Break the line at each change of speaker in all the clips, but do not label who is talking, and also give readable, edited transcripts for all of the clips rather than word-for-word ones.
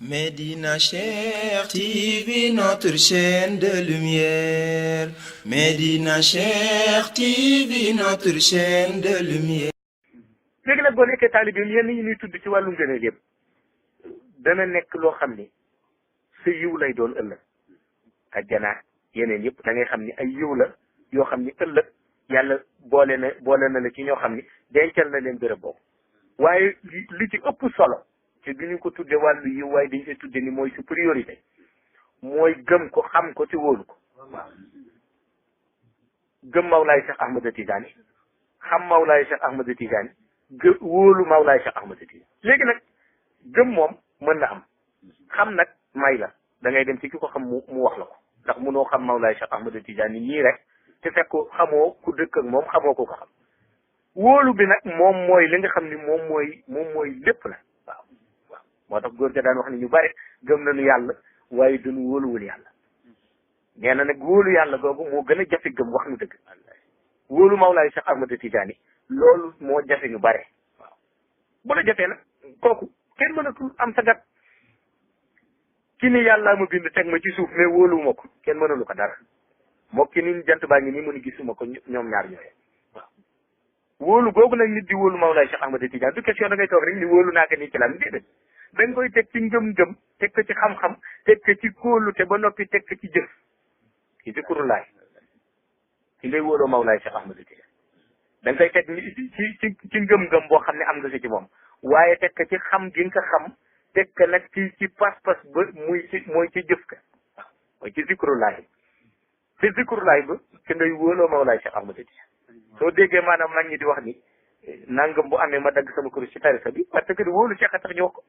Médina Cheikh TV, notre chaîne de lumière. Médina Cheikh TV, notre chaîne de lumière.
léegi nag boo nekkee taalibeem yenn yi ñuy tudd ci wàllu ngëneel yëpp dana nekk loo xam ni sa yiw lay doon ëllëg ajjana yeneen yëpp da ngay xam ni ay yiw la yoo xam ni ëllëg yàlla boole na la ci ñoo xam ni dencal na leen bërëb boobu waaye li ci ëpp solo te du ñu ko tudde wàllu yiw waaye dañ koy tudde ni mooy su priorité mooy gëm ko xam ko te wóolu ko waaw gëm Mawlaay Cheikh Ahmada Tidiane xam Mawlaay Cheikh Ahmada Tidiane wóolu Mawlaay Cheikh Ahmada Tidiane léegi nag gëm moom mën na am xam nag may la da ngay dem ci ki ko xam mu wax la ko ndax munoo xam Mawlaay Cheikh Ahmada Tidiane nii rek te fekk xamoo ku dëkk ak moom xamoo ko xam wóolu bi nag moom mooy li nga xam ni moom mooy lépp la waaw waaw moo tax góor ga daan wax ni ñu bari gëm nañu yàlla waaye duñu wóoluwul yàlla nee na nag wóolu yàlla googu moo gën a jafe gëm wax nu dëgg wóolu Mawlaay Cheikh Ahmada Tidiane loolu moo jafe ñu bare waaw bu la jafee nag kooku kenn mënatul am sa gat ki ni yàllaa ma bind teg ma ci suuf mais wóoluwuma ko kenn mënalu ko dara moo ki ni jant baa ngi nii mu ni gisuma ko ñoom ñaar ñooye waaw wóolu googu nag nit di wóolu Mawlaay Cheikh Ahmada Tidiane du question da ngay toog rek ni wóolu naa ko nii ci lan déedéet da nga koy teg ci ngëm-ngëm teg ko ci xam-xam teg ko ci kóolu te ba noppi teg ko ci jëf ci zikrulaay ci ngay wóoloo Mawlaay Cheikh Ahmada Tidiane da nga koy teg ci ngëm-ngëm boo xam ne am nga si ci moom waaye teg ko ci xam gi nga ko xam teg ko nag ci pas-pas ba mooy ci jëf ka waaw mooy ci zikrulaay ci zikrulaay ba ci ngay wóoloo Mawlaay Cheikh Ahmada Tidiane soo déggee maanaam mag ñi di wax ni nangam bu amee ma dagg sama kurus ci tarixa bi parce que wóolu Cheikh a tax ñu wax ko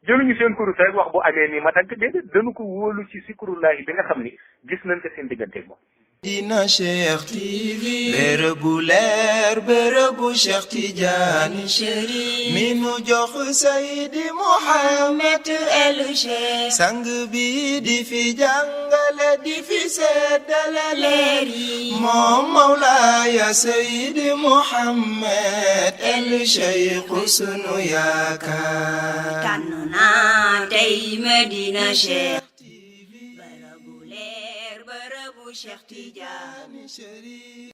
jëluñu seen kurus rek wax bu amee nii ma dagg déedéet dañu ko wóolu ci zikrulaay bi nga xam ni gis nañ ko seen digganteeg moom.
Médina Cheikh TV, bërëbu leer bërëbu Cheikh Tidiane Chérif mi nu jox Seydi Mouhamed El Cheikh sang bi di fi jàngale di fi seddale leer yi moom Mawlaaya Seydi Mouhamed El Cheikh sunu yaakaar
tànn naa tey Médina Cheikh Cheikh Tidiane Chérif